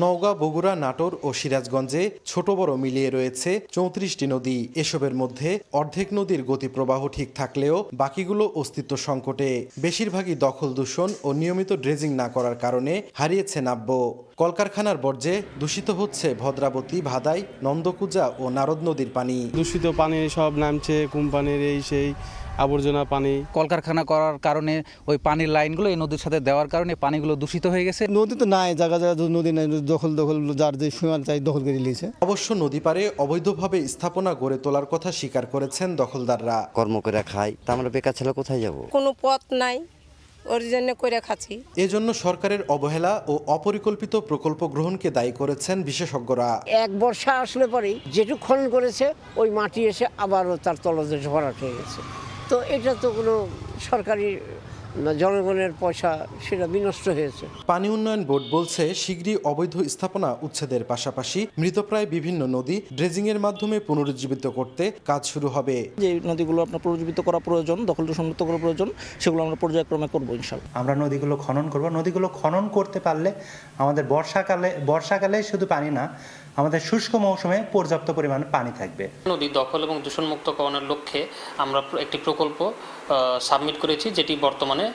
নওগাঁ, বগুড়া, নাটোর ও সিরাজগঞ্জে ছোট বড় মিলিয়ে রয়েছে 34টি নদী। এসবের মধ্যে অর্ধেক নদীর গতিপ্রবাহ ঠিক থাকলেও বাকিগুলো অস্তিত্ব সংকটে। বেশিরভাগই দখল দূষণ ও নিয়মিত ড্রেজিং না করার কারণে হারিয়েছে নাব্য। কলকারখানার বর্জ্যে দূষিত হচ্ছে ভদ্রাবতী, ভাদাই, নন্দকুজা ও নারদ নদীর পানি। দূষিত পানি সব নামছে, কোম্পানির এই সেই আবর্জনা পানি। কলকারখানা করার কারণে ওই পানির লাইনগুলো এই নদীর সাথে দেওয়ার কারণে পানিগুলো দূষিত হয়ে গেছে। নদী তো নাই, জায়গা জায়গা নদী নাই, দখল যার যে সীমা চাই দখল করে নিয়েছে। অবশ্য নদী পারে অবৈধভাবে স্থাপনা গড়ে তোলার কথা স্বীকার করেছেন দখলদাররা। কর্ম করে খাই, তা আমরা বেকার ছেলে কোথায় যাব? কোনো পথ নাই, ওর জন্য করে খাচ্ছি। এজন্য সরকারের অবহেলা ও অপরিকল্পিত প্রকল্প গ্রহণকে দায়ী করেছেন বিশেষজ্ঞরা। এক বর্ষা আসলে পরেই যেটুকু খনন করেছে ওই মাটি এসে আবারও তার তলদেশে ভরাট হয়ে গেছে। তো এটা তো কোনো সরকারি জনগণের পয়সা, সেটা বিনষ্ট হয়েছে। পানি উন্নয়ন বোর্ড বলছে শীঘ্রই অবৈধ স্থাপনা উচ্ছেদের পাশাপাশি মৃতপ্রায় বিভিন্ন নদী ড্রেজিং এর মাধ্যমে পুনরুজ্জীবিত করতে কাজ শুরু হবে। যে নদীগুলো আপনার পুনরুজ্জীবিত করা প্রয়োজন, দখল মুক্ত করা প্রয়োজন, সেগুলো আমরা পর্যায়ক্রমে করবো ইনশাআল্লাহ। আমরা নদীগুলো খনন করব। নদীগুলো খনন করতে পারলে আমাদের বর্ষাকালে শুধু পানি না, আমাদের শুষ্ক মৌসুমে পর্যাপ্ত পরিমাণে পানি থাকবে। নদী দখল এবং দূষণ মুক্তকরণের লক্ষ্যে আমরা একটি প্রকল্প সাবমিট করেছি, যেটি বর্তমানে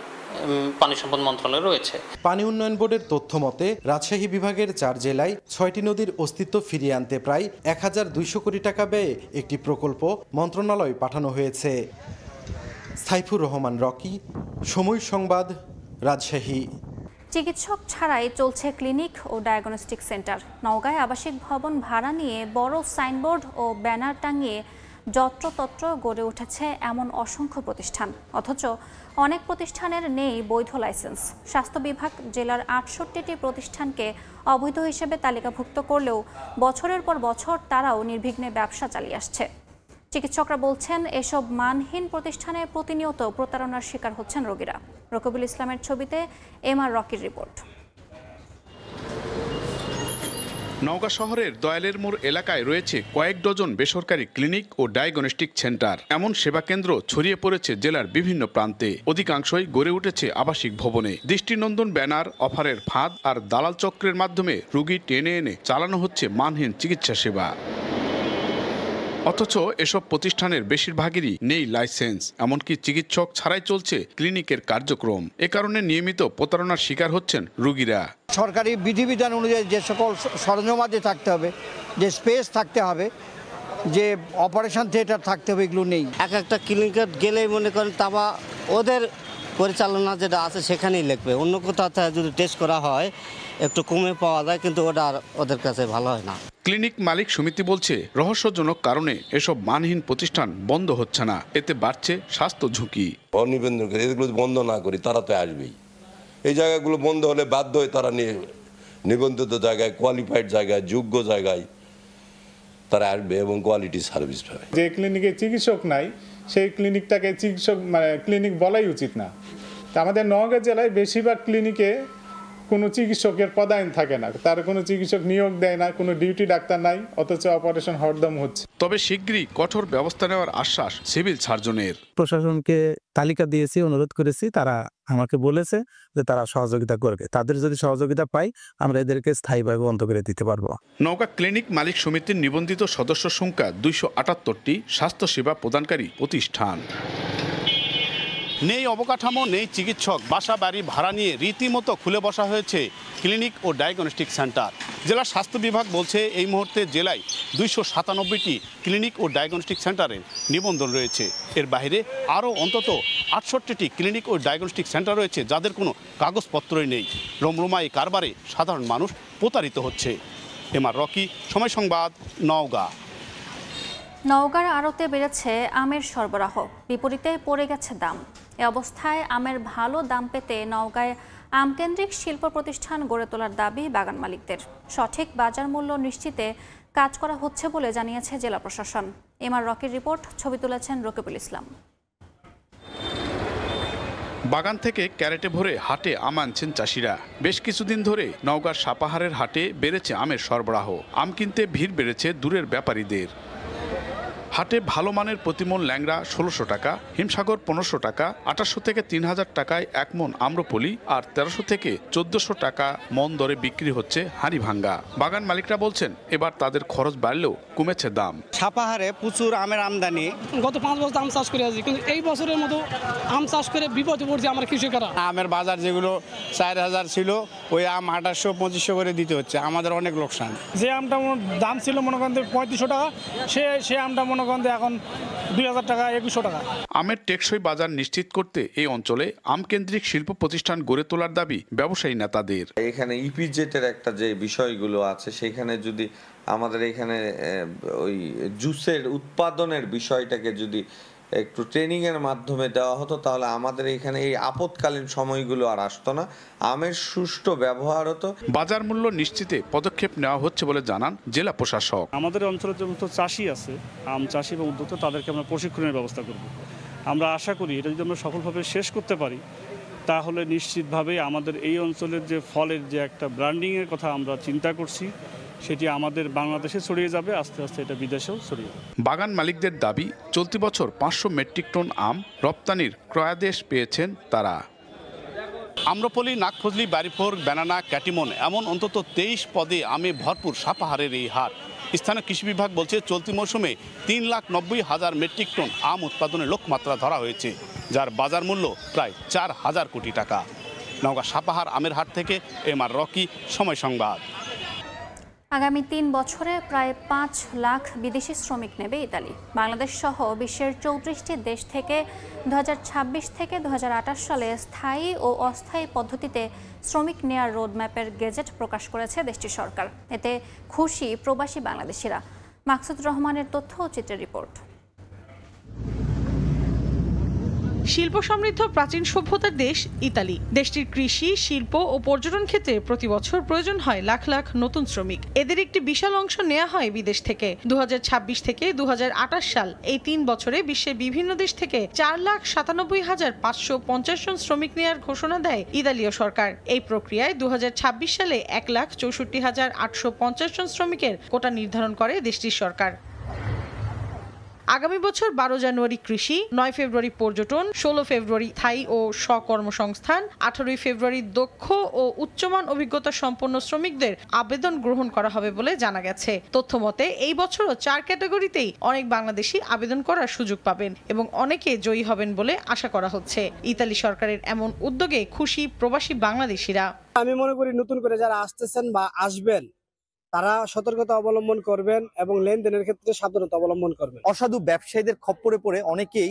পানি সম্পদ মন্ত্রণালয়ে রয়েছে। পানি উন্নয়ন বোর্ডের তথ্য মতে রাজশাহী বিভাগের 4 জেলায় 6টি নদীর অস্তিত্ব ফিরিয়ে আনতে প্রায় 1200 কোটি টাকা ব্যয়ে একটি প্রকল্প মন্ত্রণালয়ে পাঠানো হয়েছে। সাইফুর রহমান রকি, সময় সংবাদ, রাজশাহী। চিকিৎসক ছাড়াই চলছে ক্লিনিক ও ডায়াগনস্টিক সেন্টার। নওগাঁয় আবাসিক ভবন ভাড়া নিয়ে বড় সাইনবোর্ড ও ব্যানার টাঙিয়ে যত্রতত্র গড়ে উঠেছে এমন অসংখ্য প্রতিষ্ঠান, অথচ অনেক প্রতিষ্ঠানের নেই বৈধ লাইসেন্স। স্বাস্থ্য বিভাগ জেলার 68টি প্রতিষ্ঠানকে অবৈধ হিসেবে তালিকাভুক্ত করলেও বছরের পর বছর তারাও নির্বিঘ্নে ব্যবসা চালিয়ে আসছে। চিকিৎসকরা বলছেন এসব মানহীন প্রতিষ্ঠানে প্রতিনিয়ত প্রতারণার শিকার হচ্ছেন রোগীরা। রকিবুল ইসলামের ছবিতে এমআর রকির রিপোর্ট। নওগাঁ শহরের দয়ালের মোড় এলাকায় রয়েছে কয়েক ডজন বেসরকারি ক্লিনিক ও ডায়াগনস্টিক সেন্টার। এমন সেবা কেন্দ্র ছড়িয়ে পড়েছে জেলার বিভিন্ন প্রান্তে, অধিকাংশই গড়ে উঠেছে আবাসিক ভবনে। দৃষ্টিনন্দন ব্যানার, অফারের ফাঁদ আর দালাল চক্রের মাধ্যমে রোগী টেনে এনে চালানো হচ্ছে মানহীন চিকিৎসা সেবা। অথচ এসব প্রতিষ্ঠানের বেশিরভাগেরই নেই লাইসেন্স, এমনকি চিকিৎসক ছাড়াই চলছে ক্লিনিকের কার্যক্রম। এ কারণে নিয়মিত প্রতারণার শিকার হচ্ছেন রোগীরা। সরকারি বিধিবিধান অনুযায়ী যে সকল সরঞ্জামাদি থাকতে হবে, যে স্পেস থাকতে হবে, যে অপারেশন থিয়েটার থাকতে হবে, এগুলো নেই। একটা ক্লিনিকে গেলেই মনে করেন তাবা ওদের পরিচালনা যেটা আছে সেখানেই লিখবে, অন্য কোথাও যদি টেস্ট করা হয় একটু কমে পাওয়া যায়, কিন্তু ওটা আর ওদের কাছে ভালো হয় না। ক্লিনিক মালিক সমিতি বলছে রহস্যজনক কারণে এসব মানহীন প্রতিষ্ঠান বন্ধ হচ্ছে না, এতে বাড়ছে স্বাস্থ্য ঝুঁকি। অনিবন্ধন করে এগুলো বন্ধ না করি তারা তো আসবেই। এই জায়গাগুলো বন্ধ হলে বাধ্য হয়ে তারা নিবন্ধিত জায়গায়, কোয়ালিফাইড জায়গায়, যোগ্য জায়গায় তারা আসবে এবং কোয়ালিটি সার্ভিস পাবে। যে ক্লিনিকে চিকিৎসক নাই সেই ক্লিনিকটাকে চিকিৎসক ক্লিনিক বলাই উচিত না। তা আমাদের নওগাঁ জেলায় বেশিরভাগ ক্লিনিকে কোনো চিকিৎসকের পদায়ন থাকে না, তার কোনো চিকিৎসক নিয়োগ দেয় না, কোনো ডিউটি ডাক্তার নাই, অথচ অপারেশন হরদম হচ্ছে। তবে শীঘ্রই কঠোর ব্যবস্থা নেওয়ার আশ্বাস সিভিল সার্জনের। প্রশাসনকে তালিকা দিয়েছি, অনুরোধ করেছি, তারা আমাকে বলেছে যে তারা সহযোগিতা করবে। তাদের যদি সহযোগিতা পাই আমরা এদেরকে স্থায়ীভাবে বন্ধ করে দিতে পারবো। নওগাঁ ক্লিনিক মালিক সমিতির নিবন্ধিত সদস্য সংখ্যা 278টি, স্বাস্থ্যসেবা প্রদানকারী প্রতিষ্ঠান। নেই অবকাঠামো, নেই চিকিৎসক, বাসা বাড়ি ভাড়া নিয়ে রীতিমতো খুলে বসা হয়েছে ক্লিনিক ও ডায়াগনস্টিক সেন্টার। জেলা স্বাস্থ্য বিভাগ বলছে এই মুহূর্তে জেলায় 297টি ক্লিনিক ও ডায়াগনস্টিক সেন্টারের নিবন্ধন রয়েছে। এর বাইরে আরও অন্তত 68টি ক্লিনিক ও ডায়াগনস্টিক সেন্টার রয়েছে যাদের কোনো কাগজপত্রই নেই। রমরমা এই কারবারে সাধারণ মানুষ প্রতারিত হচ্ছে। এমআর রকি, সময় সংবাদ, নওগাঁ। নওগাঁর আড়তে বেড়েছে আমের সরবরাহ, বিপরীতে পড়ে গেছে দাম। এ অবস্থায় আমের ভালো দাম পেতে নওগাঁয় আমকেন্দ্রিক শিল্প প্রতিষ্ঠান গড়ে তোলার দাবি বাগান মালিকদের। সঠিক বাজার মূল্য নিশ্চিতে কাজ করা হচ্ছে বলে জানিয়েছে জেলা প্রশাসন। এমআর রকির রিপোর্ট, ছবি তুলেছেন রকিবুল ইসলাম। বাগান থেকে ক্যারেটে ভরে হাটে আম আনছেন চাষিরা। বেশ কিছুদিন ধরে নওগাঁর সাপাহারের হাটে বেড়েছে আমের সরবরাহ। আম কিনতে ভিড় বেড়েছে দূরের ব্যাপারীদের। হাটে ভালো মানের প্রতিমন ল্যাংড়া 1600 টাকা, হিমসাগর 1500 টাকা, 2800 থেকে 3000 টাকায় এক মন আম্রপলি আর 1300 থেকে 1400 টাকা মন দরে বিক্রি হচ্ছে হাঁড়ি ভাঙ্গা। বাগান মালিকরা বলছেন এবার তাদের খরচ বাড়লেও কমেছে দাম। সাপাহারে প্রচুর আমের আমদানি। গত 5 বছর আম চাষ করে আছি, কিন্তু এই বছরের মতো আম চাষ করে বিপদে পড়ছে আমরা কৃষকেরা। আমের বাজার যেগুলো 4000 ছিল ওই আম 2800-2500 করে দিতে হচ্ছে, আমাদের অনেক লোকসান। যে আমটা দাম ছিল মনে করেন 3500 টাকা, সে আমটা মনে করেন এখন 2000 টাকা, 2100 টাকা। আমের টেকসই বাজার নিশ্চিত করতে এই অঞ্চলে আমকেন্দ্রিক শিল্প প্রতিষ্ঠান গড়ে তোলার দাবি ব্যবসায়ী নেতাদের। এখানে ইপিজেটের একটা যে বিষয়গুলো আছে সেখানে যদি আমাদের এখানে ওই জুসের উৎপাদনের বিষয়টাকে যদি একটু ট্রেনিংয়ের মাধ্যমে দেওয়া হতো তাহলে আমাদের এখানে এই আপৎকালীন সময়গুলো আর আসতো না, আমের সুষ্ঠু ব্যবহার হতো। বাজার মূল্য নিশ্চিতে পদক্ষেপ নেওয়া হচ্ছে বলে জানান জেলা প্রশাসক। আমাদের অঞ্চলে যে চাষি আছে, আম চাষি এবং উদ্যোক্তা, তাদেরকে আমরা প্রশিক্ষণের ব্যবস্থা করব। আমরা আশা করি এটা যদি আমরা সফলভাবে শেষ করতে পারি তাহলে নিশ্চিতভাবে আমাদের এই অঞ্চলের যে ফলের যে একটা ব্র্যান্ডিংয়ের কথা আমরা চিন্তা করছি সেটি আমাদের বাংলাদেশে ছড়িয়ে যাবে, আস্তে আস্তে এটা বিদেশেও ছড়িয়ে যাবে। বাগান মালিকদের দাবি চলতি বছর 500 মেট্রিক টন আম রপ্তানির ক্রয়াদেশ পেয়েছেন তারা। আম্রপলি, নাগফজলি, বাড়িফোর, ব্যানানা, ক্যাটিমন এমন অন্তত 23 পদে আমে ভরপুর সাপাহারের এই হাট। স্থানীয় কৃষি বিভাগ বলছে চলতি মৌসুমে 3,90,000 মেট্রিক টন আম উৎপাদনের লক্ষ্যমাত্রা ধরা হয়েছে, যার বাজার মূল্য প্রায় 4000 কোটি টাকা। নওগাঁ সাপাহার আমের হাট থেকে এমআর রকি, সময় সংবাদ। আগামী 3 বছরে প্রায় 5 লাখ বিদেশি শ্রমিক নেবে ইতালি। বাংলাদেশ সহ বিশ্বের 34টি দেশ থেকে 2026 থেকে 2028 সালে স্থায়ী ও অস্থায়ী পদ্ধতিতে শ্রমিক নেয়ার রোডম্যাপের গেজেট প্রকাশ করেছে দেশটির সরকার। এতে খুশি প্রবাসী বাংলাদেশিরা। মাকসুদ রহমানের তথ্য ও চিত্রের রিপোর্ট। শিল্প সমৃদ্ধ প্রাচীন সভ্যতার দেশ ইতালি। দেশটির কৃষি, শিল্প ও পর্যটন ক্ষেত্রে প্রতি বছর প্রয়োজন হয় লাখ লাখ নতুন শ্রমিক। এদের একটি বিশাল অংশ নেওয়া হয় বিদেশ থেকে। 2026 থেকে 2028 সাল এই 3 বছরে বিশ্বের বিভিন্ন দেশ থেকে 4,97,550 জন শ্রমিক নেওয়ার ঘোষণা দেয় ইতালীয় সরকার। এই প্রক্রিয়ায় 2026 সালে 1,64,850 জন শ্রমিকের কোটা নির্ধারণ করে দেশটির সরকার। আগামী বছর 12 জানুয়ারি কৃষি, 9 ফেব্রুয়ারি পর্যটন, 16 ফেব্রুয়ারি স্থায়ী ও স্বকর্মসংস্থান, 18 ফেব্রুয়ারি দক্ষ ও উচ্চমান অভিজ্ঞতা সম্পন্ন শ্রমিকদের আবেদন গ্রহণ করা হবে বলে জানা গেছে। তথ্য মতে এই বছরও 4 ক্যাটাগরিতেই অনেক বাংলাদেশি আবেদন করার সুযোগ পাবেন এবং অনেকে জয়ী হবেন বলে আশা করা হচ্ছে। ইতালি সরকারের এমন উদ্যোগে খুশি প্রবাসী বাংলাদেশিরা। আমি মনে করি নতুন করে যারা আসতেছেন বা আসবেন তারা সতর্কতা অবলম্বন করবেন এবং লেনদেনের ক্ষেত্রে সাবধানতা অবলম্বন করবেন। অসাধু ব্যবসায়ীদের খপ্পরে পড়ে অনেকেই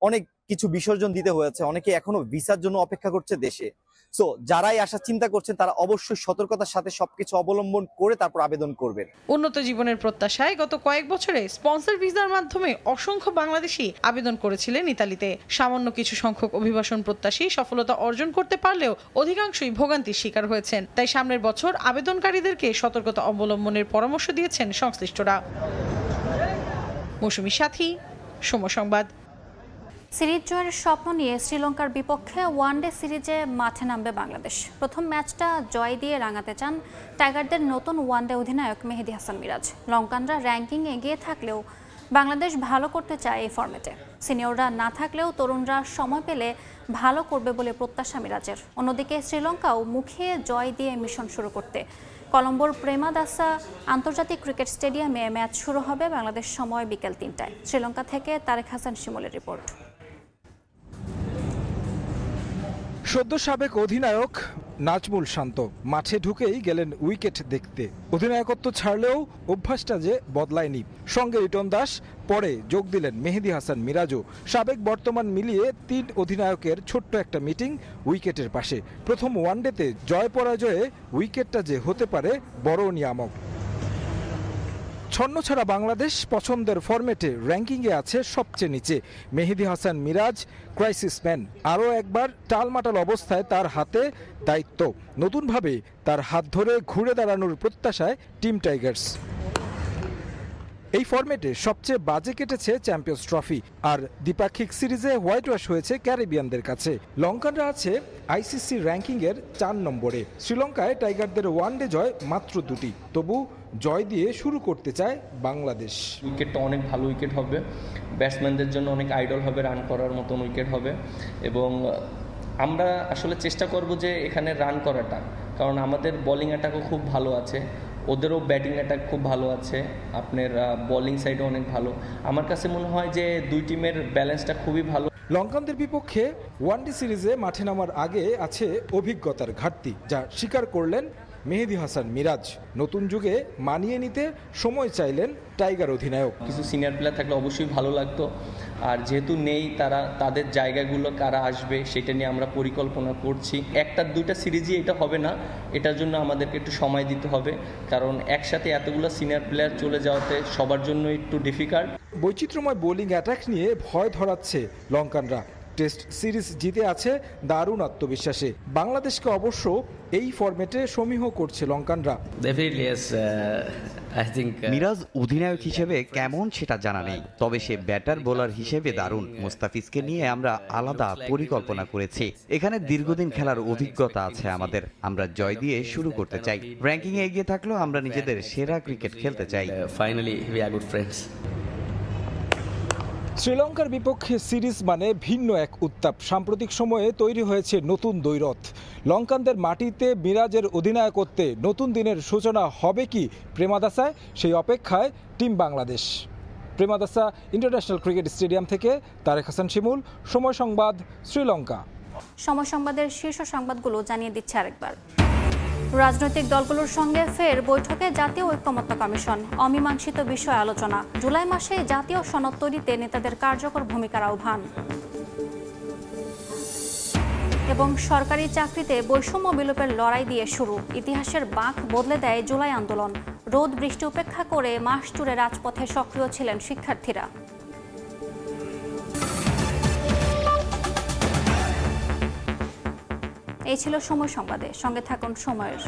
অনেক কিছু বিসর্জন দিতে হয়েছে, অনেকে এখনো ভিসার জন্য অপেক্ষা করছে দেশে। সো যারাই আসার চিন্তা করছেন তারা অবশ্যই সতর্কতার সাথে সবকিছু অবলম্বন করে তারপর আবেদন করবেন। উন্নত জীবনের প্রত্যাশায় গত কয়েক বছরে স্পন্সর ভিসার মাধ্যমে অসংখ্য বাংলাদেশি আবেদন করেছিলেন ইতালিতে। সামান্য কিছু সংখ্যক অভিবাসন প্রত্যাশী সফলতা অর্জন করতে পারলেও অধিকাংশই ভোগান্তির শিকার হয়েছেন। তাই সামনের বছর আবেদনকারীদেরকে সতর্কতা অবলম্বনের পরামর্শ দিয়েছেন সংশ্লিষ্টরা। মৌসুমী সাথী, সময় সংবাদ। সিরিজ জয়ের স্বপ্ন নিয়ে শ্রীলঙ্কার বিপক্ষে ওয়ানডে সিরিজে মাঠে নামবে বাংলাদেশ। প্রথম ম্যাচটা জয় দিয়ে রাঙাতে চান টাইগারদের নতুন ওয়ানডে অধিনায়ক মেহেদী হাসান মিরাজ। লঙ্কানরা র্যাঙ্কিং এগিয়ে থাকলেও বাংলাদেশ ভালো করতে চায় এই ফরম্যাটে। সিনিয়ররা না থাকলেও তরুণরা সময় পেলে ভালো করবে বলে প্রত্যাশা মিরাজের। অন্যদিকে শ্রীলঙ্কাও মুখিয়ে জয় দিয়ে মিশন শুরু করতে কলম্বোর প্রেমাদাসা আন্তর্জাতিক ক্রিকেট স্টেডিয়ামে ম্যাচ শুরু হবে বাংলাদেশ সময় বিকেল 3টায়। শ্রীলঙ্কা থেকে তারেক হাসান শিমুলের রিপোর্ট। সদ্য সাবেক অধিনায়ক নাজমুল শান্ত মাঠে ঢুকেই গেলেন উইকেট দেখতে। অধিনায়কত্ব ছাড়লেও অভ্যাসটা যে বদলায়নি। সঙ্গে রিটন দাস, পরে যোগ দিলেন মেহেদী হাসান মিরাজও। সাবেক বর্তমান মিলিয়ে 3 অধিনায়কের ছোট্ট একটা মিটিং উইকেটের পাশে। প্রথম ওয়ানডেতে জয় পরাজয়ে উইকেটটা যে হতে পারে বড় নিয়ামক। ছন্ন ছাড়া বাংলাদেশ পছন্দের ফরম্যাটে র্যাঙ্কিংয়ে আছে সবচেয়ে নিচে। মেহেদী হাসান মিরাজ ক্রাইসিস ম্যান। আরও একবার টালমাটাল অবস্থায় তার হাতে দায়িত্ব। নতুনভাবে তার হাত ধরে ঘুরে দাঁড়ানোর প্রত্যাশায় টিম টাইগার্স। এই ফরম্যাটে সবচেয়ে বাজে কেটেছে চ্যাম্পিয়ন্স ট্রফি, আর দ্বিপাক্ষিক সিরিজে হোয়াইট ওয়াশ হয়েছে ক্যারিবিয়ানদের কাছে। লঙ্কানরা আছে আইসিসি র্যাঙ্কিংয়ের 4 নম্বরে। শ্রীলঙ্কায় টাইগারদের ওয়ানডে জয় মাত্র 2টি, তবু জয় দিয়ে শুরু করতে চায় বাংলাদেশ। উইকেটটা অনেক ভালো উইকেট হবে, ব্যাটসম্যানদের জন্য অনেক আইডল হবে, রান করার মতন উইকেট হবে এবং আমরা আসলে চেষ্টা করব যে এখানে রান করাটা, কারণ আমাদের বোলিং অ্যাটাকও খুব ভালো আছে, ওদেরও ব্যাটিং অ্যাটাক খুব ভালো আছে, আপনার বোলিং সাইডও অনেক ভালো। আমার কাছে মনে হয় যে দুই টিমের ব্যালেন্সটা খুবই ভালো। লঙ্কানদের বিপক্ষে ওয়ানডে সিরিজে মাঠে নামার আগে আছে অভিজ্ঞতার ঘাটতি, যা স্বীকার করলেন মেহেদী হাসান মিরাজ। নতুন যুগে মানিয়ে নিতে সময় চাইলেন টাইগার অধিনায়ক। কিছু সিনিয়র প্লেয়ার থাকলে অবশ্যই ভালো লাগতো, আর যেহেতু নেই তাদের জায়গাগুলো কারা আসবে সেটা নিয়ে আমরা পরিকল্পনা করছি। 1-2টা সিরিজই এটা হবে না, এটার জন্য আমাদেরকে একটু সময় দিতে হবে, কারণ একসাথে এতগুলো সিনিয়র প্লেয়ার চলে যাওয়াতে সবার জন্য একটু ডিফিকাল্ট। বৈচিত্র্যময় বোলিং অ্যাটাক নিয়ে ভয় ধরাচ্ছে লঙ্কানরা। টেস্ট সিরিজ জিতে আছে দারুণ আত্মবিশ্বাসে। বাংলাদেশকে অবশ্য এই ফরম্যাটে সমীহ করছে লঙ্কানরা। মিরাজ অধিনায়ক হিসেবে কেমন সেটা জানা নেই, তবে সে ব্যাটার বোলার হিসেবে দারুণ। মুস্তাফিজকে নিয়ে আমরা আলাদা পরিকল্পনা করেছি। এখানে দীর্ঘদিন খেলার অভিজ্ঞতা আছে আমাদের। আমরা জয় দিয়ে শুরু করতে চাই। র্যাঙ্কিংয়ে এগিয়ে থাকলেও আমরা নিজেদের সেরা ক্রিকেট খেলতে চাই। Finally we are good friends. শ্রীলঙ্কার বিপক্ষে সিরিজ মানে ভিন্ন এক উত্তাপ। সাম্প্রতিক সময়ে তৈরি হয়েছে নতুন দ্বৈরথ। লঙ্কানদের মাটিতে মিরাজের অধিনায়কত্বে নতুন দিনের সূচনা হবে কি প্রেমাদাসায়, সেই অপেক্ষায় team Bangladesh. Premadasa international cricket stadium থেকে তারেক হাসান শিমুল, সময় সংবাদ, শ্রীলঙ্কা। সময় সংবাদের শীর্ষ সংবাদগুলো জানিয়ে দিচ্ছে আরেকবার। রাজনৈতিক দলগুলোর সঙ্গে ফের বৈঠকে জাতীয় ঐক্যমত্য কমিশন। অমীমাংসিত বিষয় আলোচনা। জুলাই মাসে জাতীয় সনদ তৈরিতে নেতাদের কার্যকর ভূমিকার আহ্বান। এবং সরকারি চাকরিতে বৈষম্য বিলোপের লড়াই দিয়ে শুরু। ইতিহাসের বাঁক বদলে দেয় জুলাই আন্দোলন। রোদ বৃষ্টি উপেক্ষা করে মাস জুড়ে রাজপথে সক্রিয় ছিলেন শিক্ষার্থীরা। এই ছিল সময় সংবাদে, সঙ্গে থাকুন সময়ের।